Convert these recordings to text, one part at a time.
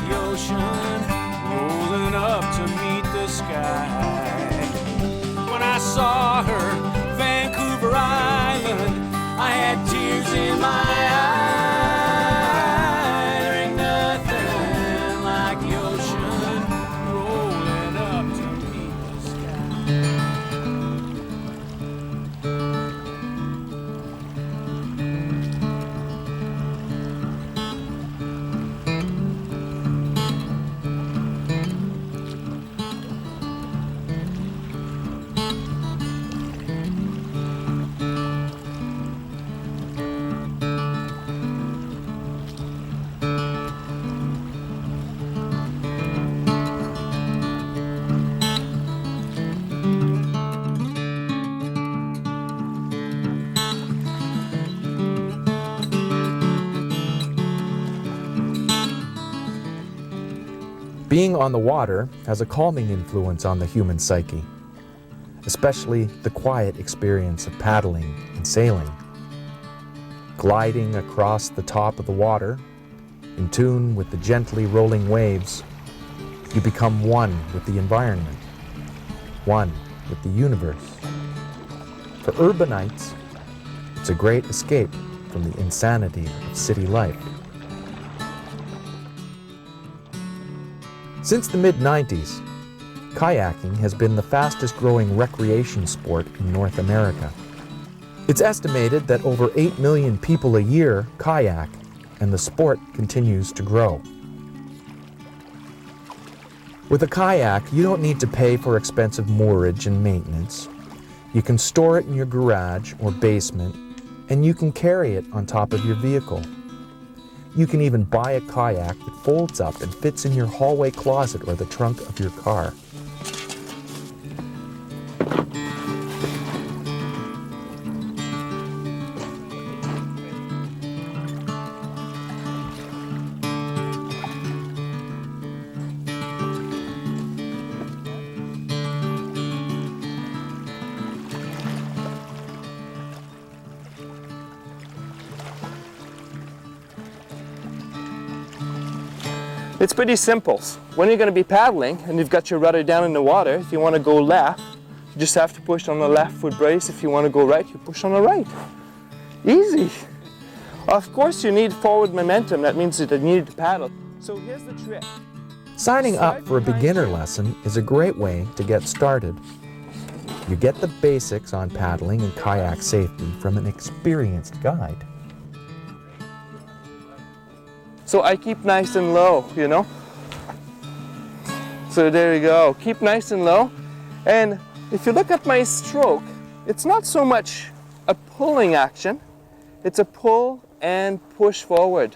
the ocean, rolling up to meet the sky. When I saw her, Vancouver Island, I had tears in my eyes. There ain't nothing like the ocean, rolling up to meet the sky. Being on the water has a calming influence on the human psyche, especially the quiet experience of paddling and sailing. Gliding across the top of the water, in tune with the gently rolling waves, you become one with the environment, one with the universe. For urbanites, it's a great escape from the insanity of city life. Since the mid-90s, kayaking has been the fastest growing recreation sport in North America. It's estimated that over 8 million people a year kayak, and the sport continues to grow. With a kayak, you don't need to pay for expensive moorage and maintenance. You can store it in your garage or basement, and you can carry it on top of your vehicle. You can even buy a kayak that folds up and fits in your hallway closet or the trunk of your car. It's pretty simple. When you're going to be paddling and you've got your rudder down in the water, if you want to go left, you just have to push on the left foot brace. If you want to go right, you push on the right. Easy. Of course you need forward momentum. That means that you need to paddle. So here's the trick. Signing up for a beginner lesson is a great way to get started. You get the basics on paddling and kayak safety from an experienced guide. So I keep nice and low, you know. So there you go. Keep nice and low. And if you look at my stroke, it's not so much a pulling action. It's a pull and push forward.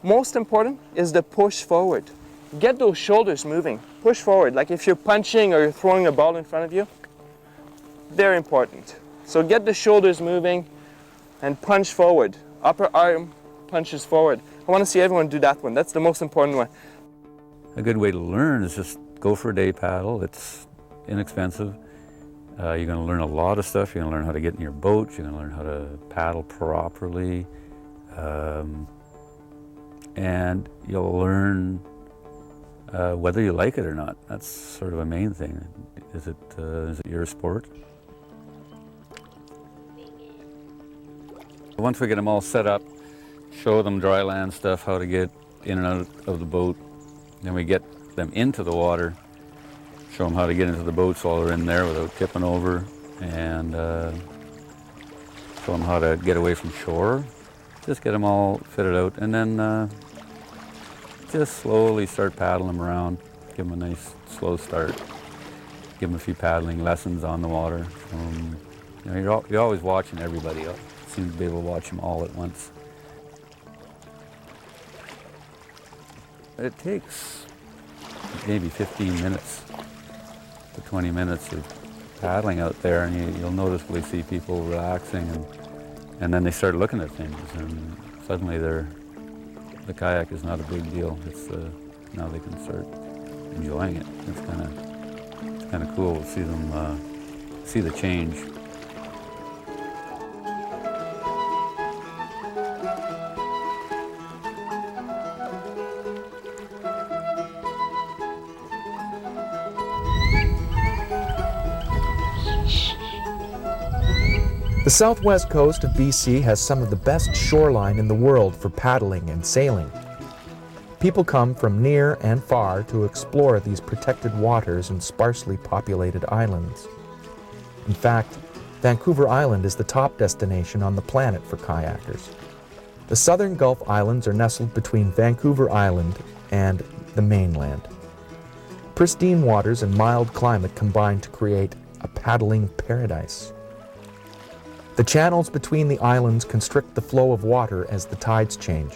Most important is the push forward. Get those shoulders moving. Push forward. Like if you're punching or you're throwing a ball in front of you, very important. So get the shoulders moving and punch forward. Upper arm punches forward. I want to see everyone do that one. That's the most important one. A good way to learn is just go for a day paddle. It's inexpensive. You're going to learn a lot of stuff. You're going to learn how to get in your boat. You're going to learn how to paddle properly. And you'll learn whether you like it or not. That's sort of a main thing. Is it your sport? Once we get them all set up, show them dry land stuff, how to get in and out of the boat. Then we get them into the water, show them how to get into the boats while they're in there without tipping over, and show them how to get away from shore. Just get them all fitted out, and then just slowly start paddling them around. Give them a nice slow start. Give them a few paddling lessons on the water. You know, you're always watching everybody. You seem to be able to watch them all at once. It takes maybe 15 minutes to 20 minutes of paddling out there, and you'll noticeably see people relaxing, and then they start looking at things, and suddenly the kayak is not a big deal. It's now they can start enjoying it. It's kind of cool to see them see the change. The southwest coast of BC has some of the best shoreline in the world for paddling and sailing. People come from near and far to explore these protected waters and sparsely populated islands. In fact, Vancouver Island is the top destination on the planet for kayakers. The southern Gulf Islands are nestled between Vancouver Island and the mainland. Pristine waters and mild climate combine to create a paddling paradise. The channels between the islands constrict the flow of water as the tides change.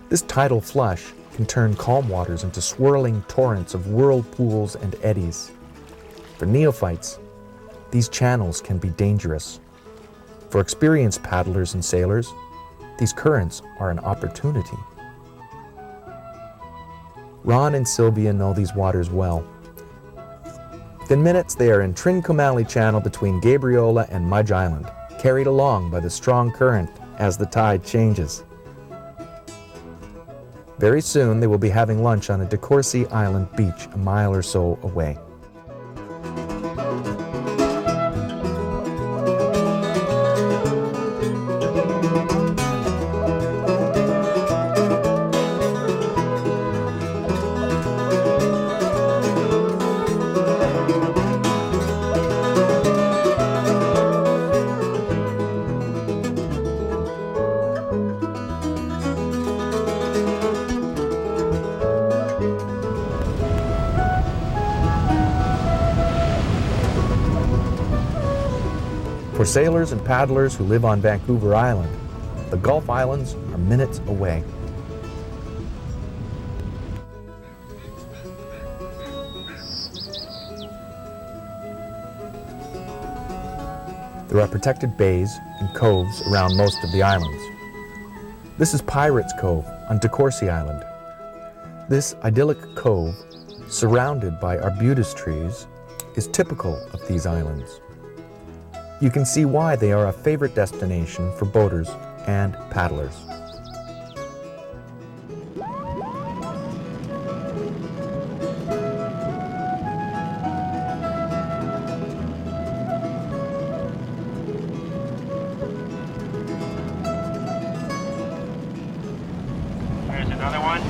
This tidal flush can turn calm waters into swirling torrents of whirlpools and eddies. For neophytes, these channels can be dangerous. For experienced paddlers and sailors, these currents are an opportunity. Ron and Sylvia know these waters well. Within minutes, they are in Trincomalee Channel between Gabriola and Mudge Island, carried along by the strong current as the tide changes. Very soon, they will be having lunch on a De Courcy Island beach a mile or so away. For sailors and paddlers who live on Vancouver Island, the Gulf Islands are minutes away. There are protected bays and coves around most of the islands. This is Pirates Cove on De Courcy Island. This idyllic cove, surrounded by arbutus trees, is typical of these islands. You can see why they are a favorite destination for boaters and paddlers. There's another one.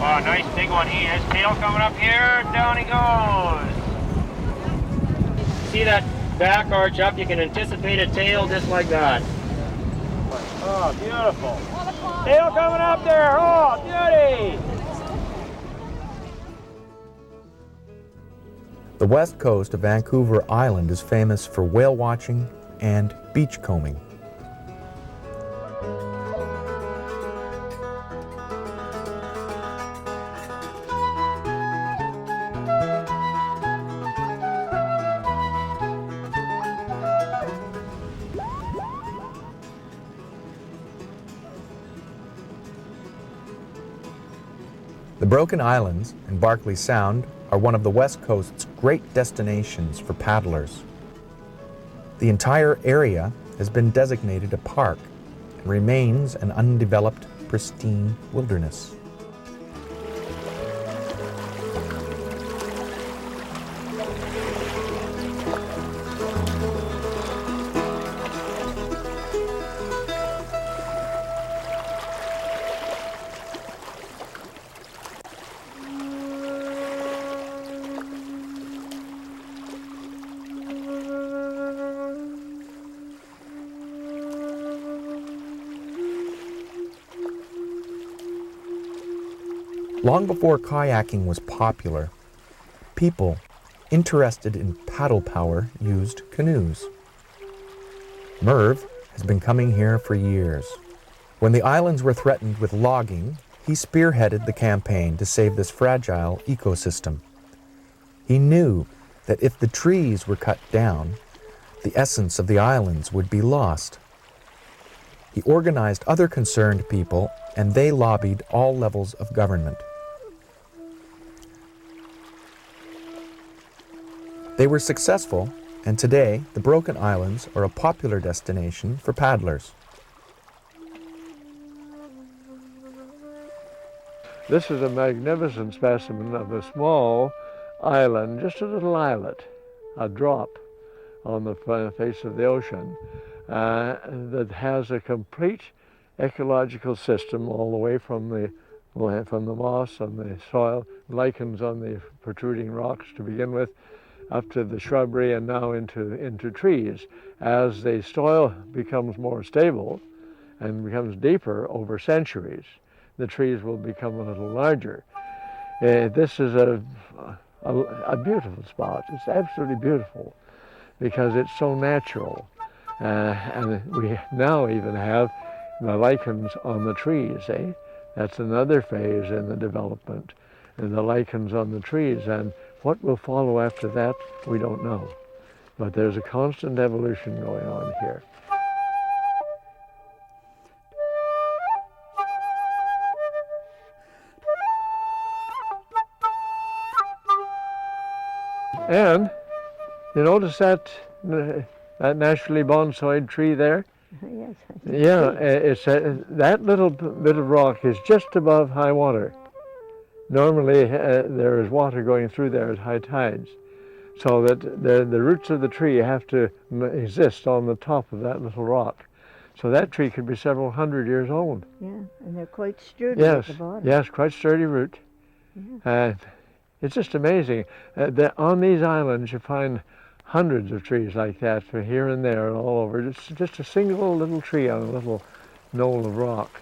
Oh, nice big one. He has tail coming up here. Down he goes. See that back arch up? You can anticipate a tail just like that. Oh, beautiful. Tail coming up there. Oh, beauty. The west coast of Vancouver Island is famous for whale watching and beach combing. The Broken Islands and Barkley Sound are one of the West Coast's great destinations for paddlers. The entire area has been designated a park and remains an undeveloped, pristine wilderness. Long before kayaking was popular, people interested in paddle power used canoes. Merv has been coming here for years. When the islands were threatened with logging, he spearheaded the campaign to save this fragile ecosystem. He knew that if the trees were cut down, the essence of the islands would be lost. He organized other concerned people, and they lobbied all levels of government. They were successful, and today the Broken Islands are a popular destination for paddlers. This is a magnificent specimen of a small island, just a little islet, a drop on the face of the ocean that has a complete ecological system all the way from the moss on the soil, lichens on the protruding rocks to begin with, up to the shrubbery and now into trees. As the soil becomes more stable and becomes deeper over centuries, the trees will become a little larger. This is a beautiful spot. It's absolutely beautiful because it's so natural. And we now even have the lichens on the trees, eh? That's another phase in the development, and the lichens on the trees. And what will follow after that, we don't know. But there's a constant evolution going on here. And you notice that naturally bonsoid tree there? Yes. Yeah, it's that little bit of rock is just above high water. Normally there is water going through there at high tides, so that the roots of the tree have to exist on the top of that little rock. So that tree could be several hundred years old. Yeah, and they're quite sturdy Yes, at the bottom. yes, quite sturdy root. Yeah. It's just amazing. On these islands you find hundreds of trees like that here and there and all over. It's just a single little tree on a little knoll of rock.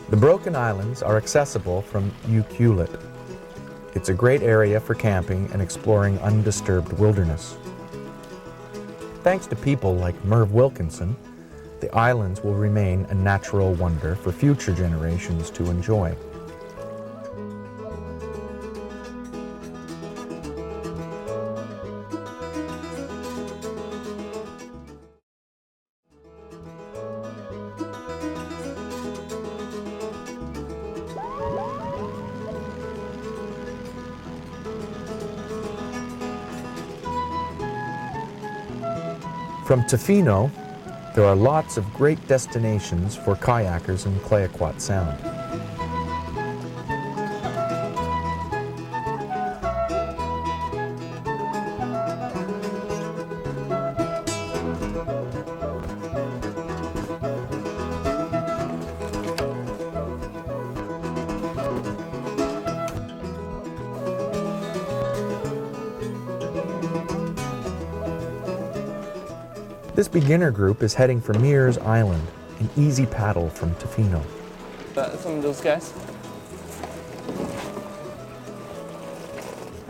The Broken Islands are accessible from Ucluelet. It's a great area for camping and exploring undisturbed wilderness. Thanks to people like Merv Wilkinson, the islands will remain a natural wonder for future generations to enjoy. From Tofino, there are lots of great destinations for kayakers in Clayoquot Sound. This beginner group is heading for Meares Island, an easy paddle from Tofino. Some of those guys.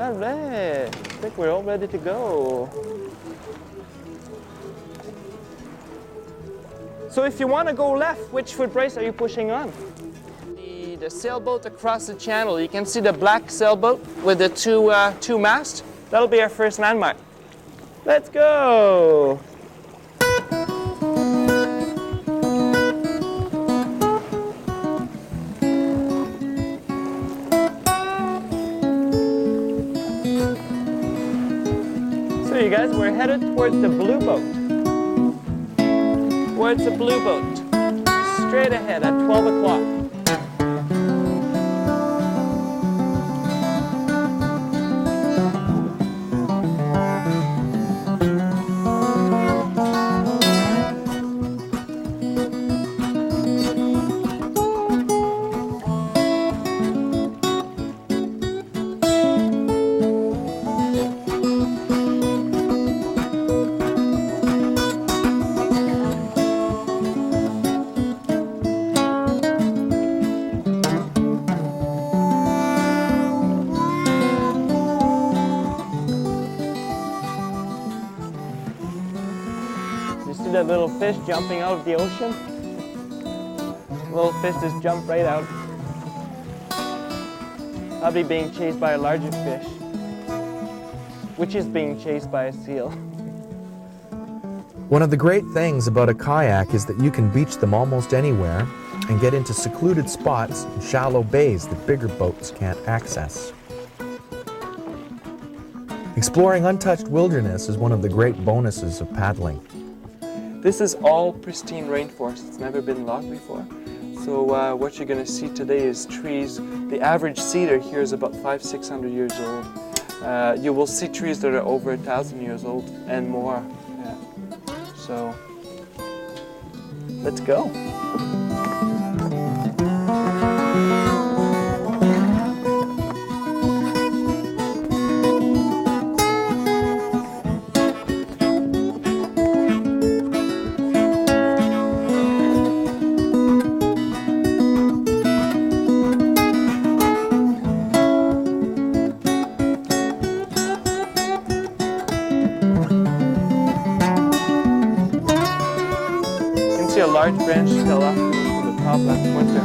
All right, I think we're all ready to go. So if you want to go left, which foot brace are you pushing on? The sailboat across the channel. You can see the black sailboat with the two masts. That'll be our first landmark. Let's go. You guys, we're headed towards the blue boat. Towards the blue boat. Straight ahead at 12 o'clock. That little fish jumping out of the ocean. Little fish just jumped right out. Probably being chased by a larger fish. which is being chased by a seal. One of the great things about a kayak is that you can beach them almost anywhere and get into secluded spots and shallow bays that bigger boats can't access. Exploring untouched wilderness is one of the great bonuses of paddling. This is all pristine rainforest. It's never been logged before. So what you're going to see today is trees. The average cedar here is about 500-600 years old. You will see trees that are over 1,000 years old and more. Yeah. So let's go. A large branch fell off from the top last winter.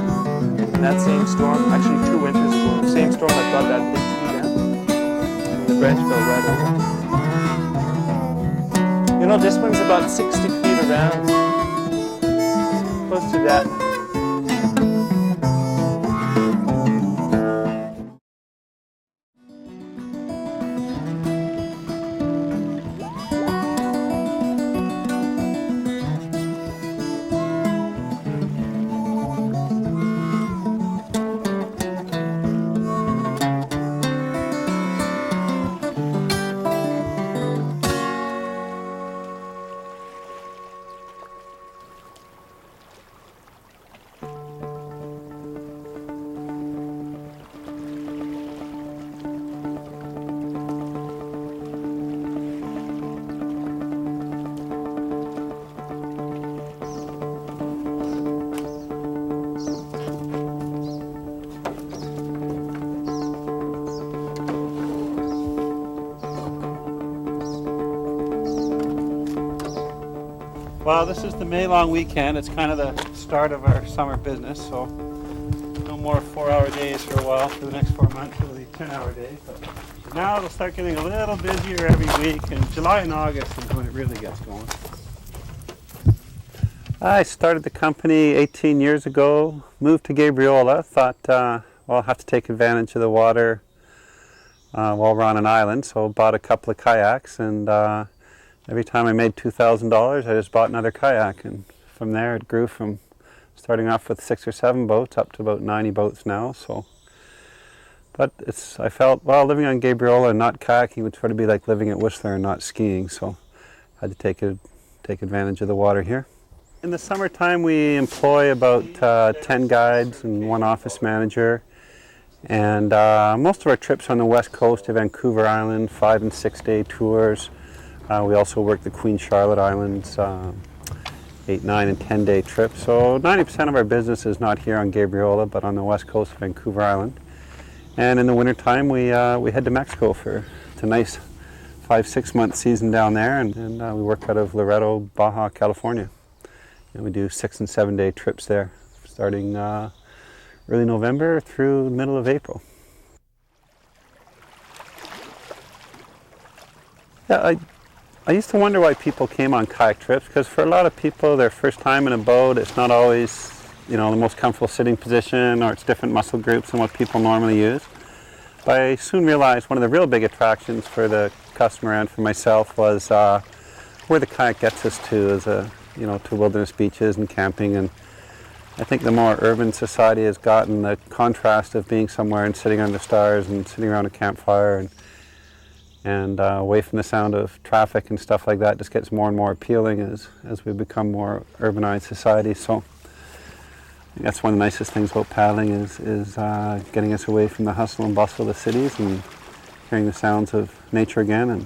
In that same storm, actually 2 winters ago, the same storm that brought that big tree down. And the branch fell right over. You know, this one's about 60 feet around. Close to that. Well, this is the May long weekend. It's kind of the start of our summer business, so no more 4-hour days for a while. For the next 4 months, it'll be 10-hour days. But now it'll start getting a little busier every week, and July and August is when it really gets going. I started the company 18 years ago, moved to Gabriola, thought, well, I'll have to take advantage of the water while we're on an island, so bought a couple of kayaks, and every time I made $2,000, I just bought another kayak, and from there it grew from starting off with 6 or 7 boats up to about 90 boats now. So, but I felt, well, living on Gabriola and not kayaking would sort of be like living at Whistler and not skiing, so I had to take advantage of the water here. In the summertime, we employ about 10 guides and 1 office manager, and most of our trips on the west coast of Vancouver Island, 5- and 6-day tours. We also work the Queen Charlotte Islands, 8-, 9-, and 10-day trips. So 90% of our business is not here on Gabriola, but on the west coast of Vancouver Island. And in the wintertime, we head to Mexico for a nice 5-6 month season down there, and we work out of Loreto, Baja, California. And we do 6- and 7-day trips there, starting early November through the middle of April. Yeah, I used to wonder why people came on kayak trips, because for a lot of people, their first time in a boat, it's not always, you know, the most comfortable sitting position, or it's different muscle groups than what people normally use. But I soon realized one of the real big attractions for the customer and for myself was where the kayak gets us to, to wilderness beaches and camping. And I think the more urban society has gotten, the contrast of being somewhere and sitting under stars and sitting around a campfire and away from the sound of traffic and stuff like that just gets more and more appealing as we become more urbanized society. So I think that's one of the nicest things about paddling is getting us away from the hustle and bustle of the cities and hearing the sounds of nature again.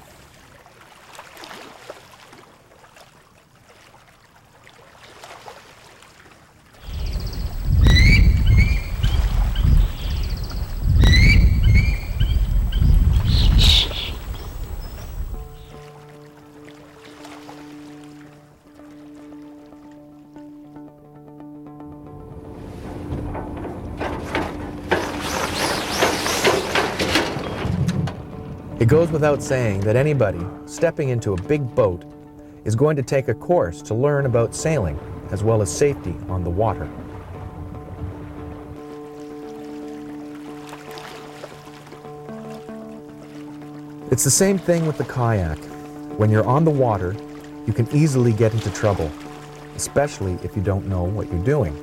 It goes without saying that anybody stepping into a big boat is going to take a course to learn about sailing as well as safety on the water. It's the same thing with the kayak. When you're on the water, you can easily get into trouble, especially if you don't know what you're doing.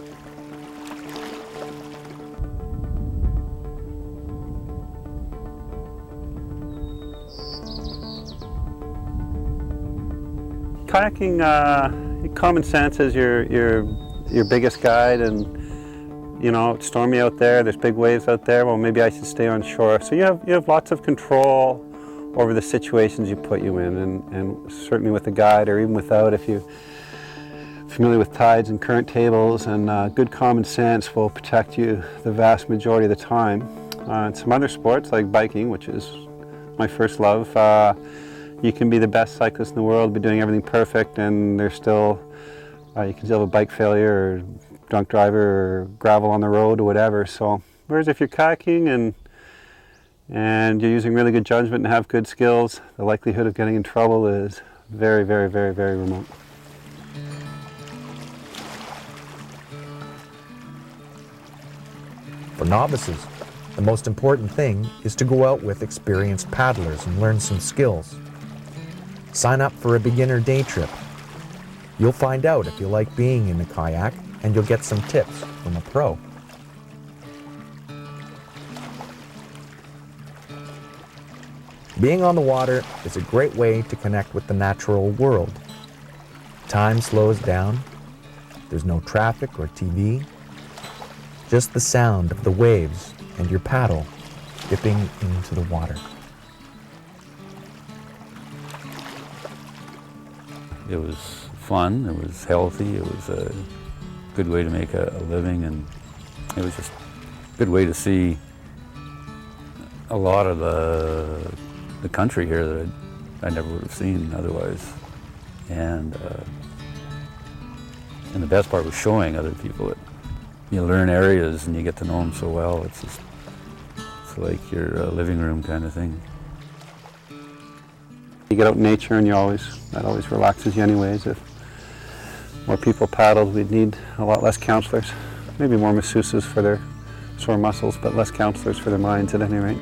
Kayaking, common sense is your biggest guide, and you know, it's stormy out there, there's big waves out there, well maybe I should stay on shore. So you have lots of control over the situations you put you in, and certainly with a guide or even without, if you're familiar with tides and current tables, and good common sense will protect you the vast majority of the time. In some other sports like biking, which is my first love, you can be the best cyclist in the world, be doing everything perfect, and there's still, you can still have a bike failure or drunk driver or gravel on the road or whatever. So, whereas if you're kayaking and you're using really good judgment and have good skills, the likelihood of getting in trouble is very, very, very, very remote. For novices, the most important thing is to go out with experienced paddlers and learn some skills. Sign up for a beginner day trip. You'll find out if you like being in the kayak, and you'll get some tips from a pro. Being on the water is a great way to connect with the natural world. Time slows down. There's no traffic or TV. Just the sound of the waves and your paddle dipping into the water. It was fun, it was healthy, it was a good way to make a living, and it was just a good way to see a lot of the country here that I never would have seen otherwise. And the best part was showing other people it. You learn areas and you get to know them so well. It's like your living room kind of thing. You get out in nature and that always relaxes you anyways. If more people paddled, we'd need a lot less counselors. Maybe more masseuses for their sore muscles, but less counselors for their minds at any rate.